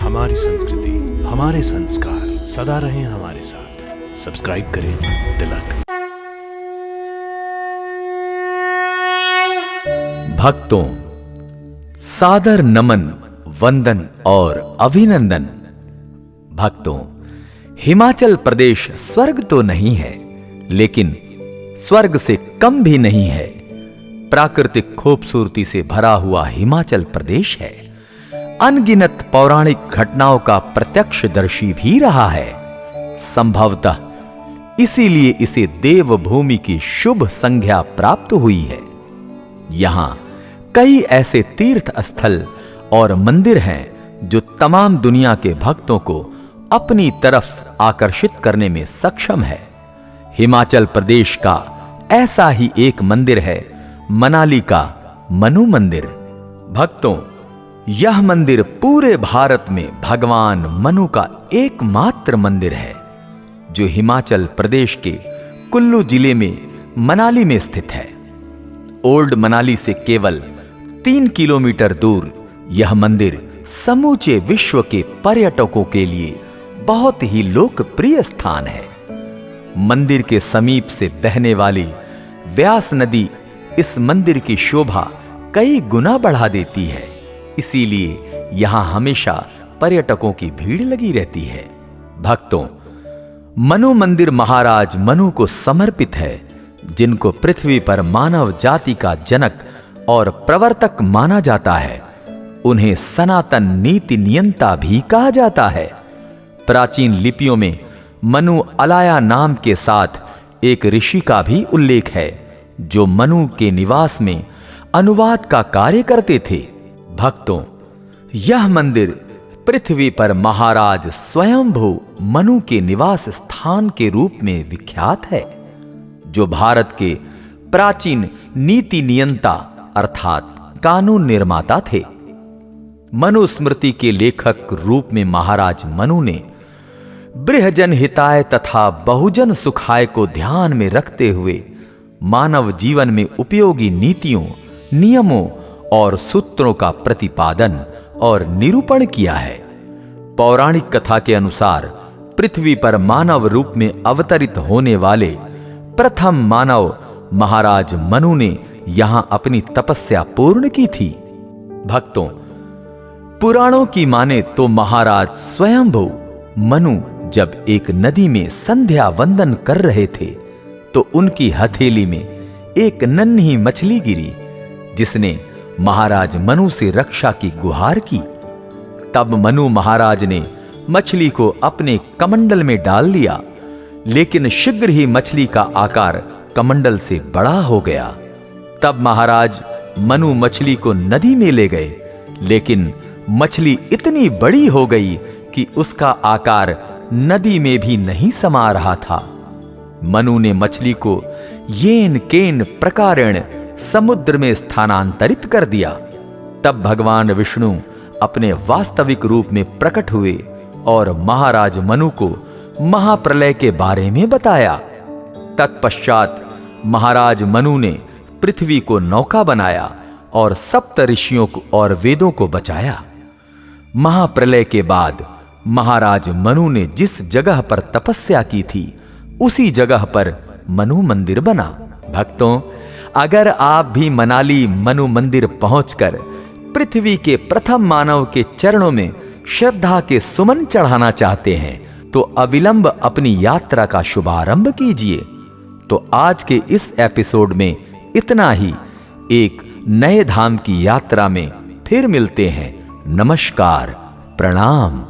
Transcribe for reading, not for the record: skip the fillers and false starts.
हमारी संस्कृति, हमारे संस्कार सदा रहें हमारे साथ। सब्सक्राइब करें तिलक। भक्तों, सादर नमन, वंदन और अभिनंदन। भक्तों, हिमाचल प्रदेश स्वर्ग तो नहीं है, लेकिन स्वर्ग से कम भी नहीं है। प्राकृतिक खूबसूरती से भरा हुआ हिमाचल प्रदेश है। अनगिनत पौराणिक घटनाओं का प्रत्यक्षदर्शी भी रहा है। संभवतः इसीलिए इसे देवभूमि की शुभ संज्ञा प्राप्त हुई है। यहां कई ऐसे तीर्थ स्थल और मंदिर हैं जो तमाम दुनिया के भक्तों को अपनी तरफ आकर्षित करने में सक्षम है। हिमाचल प्रदेश का ऐसा ही एक मंदिर है मनाली का मनु मंदिर। भक्तों, यह मंदिर पूरे भारत में भगवान मनु का एकमात्र मंदिर है, जो हिमाचल प्रदेश के कुल्लू जिले में मनाली में स्थित है। ओल्ड मनाली से केवल 3 किलोमीटर दूर यह मंदिर समूचे विश्व के पर्यटकों के लिए बहुत ही लोकप्रिय स्थान है। मंदिर के समीप से बहने वाली व्यास नदी इस मंदिर की शोभा कई गुना बढ़ा देती है। इसीलिए यहां हमेशा पर्यटकों की भीड़ लगी रहती है। भक्तों, मनु मंदिर महाराज मनु को समर्पित है, जिनको पृथ्वी पर मानव जाति का जनक और प्रवर्तक माना जाता है। उन्हें सनातन नीति नियंता भी कहा जाता है। प्राचीन लिपियों में मनु अलाया नाम के साथ एक ऋषि का भी उल्लेख है, जो मनु के निवास में अनुवाद का कार्य करते थे। भक्तों, यह मंदिर पृथ्वी पर महाराज स्वयंभू मनु के निवास स्थान के रूप में विख्यात है, जो भारत के प्राचीन नीति नियंता अर्थात कानून निर्माता थे। मनु स्मृति के लेखक रूप में महाराज मनु ने बृहजन हिताय तथा बहुजन सुखाय को ध्यान में रखते हुए मानव जीवन में उपयोगी नीतियों, नियमों और सूत्रों का प्रतिपादन और निरूपण किया है। पौराणिक कथा के अनुसार पृथ्वी पर मानव रूप में अवतरित होने वाले प्रथम मानव महाराज मनु ने यहां अपनी तपस्या पूर्ण की थी। भक्तों, पुराणों की माने तो महाराज स्वयंभू मनु जब एक नदी में संध्या वंदन कर रहे थे, तो उनकी हथेली में एक नन्ही मछली गिरी, जिसने महाराज मनु से रक्षा की गुहार की। तब मनु महाराज ने मछली को अपने कमंडल में डाल लिया, लेकिन शीघ्र ही मछली का आकार कमंडल से बड़ा हो गया। तब महाराज मनु मछली को नदी में ले गए, लेकिन मछली इतनी बड़ी हो गई कि उसका आकार नदी में भी नहीं समा रहा था। मनु ने मछली को येन केन प्रकारेण समुद्र में स्थानांतरित कर दिया। तब भगवान विष्णु अपने वास्तविक रूप में प्रकट हुए और महाराज मनु को महाप्रलय के बारे में बताया। तत्पश्चात महाराज मनु ने पृथ्वी को नौका बनाया और सप्त ऋषियों को और वेदों को बचाया। महाप्रलय के बाद महाराज मनु ने जिस जगह पर तपस्या की थी, उसी जगह पर मनु मंदिर बना। भक्तों, अगर आप भी मनाली मनु मंदिर पहुंचकर पृथ्वी के प्रथम मानव के चरणों में श्रद्धा के सुमन चढ़ाना चाहते हैं, तो अविलंब अपनी यात्रा का शुभारंभ कीजिए। तो आज के इस एपिसोड में इतना ही। एक नए धाम की यात्रा में फिर मिलते हैं। नमस्कार, प्रणाम।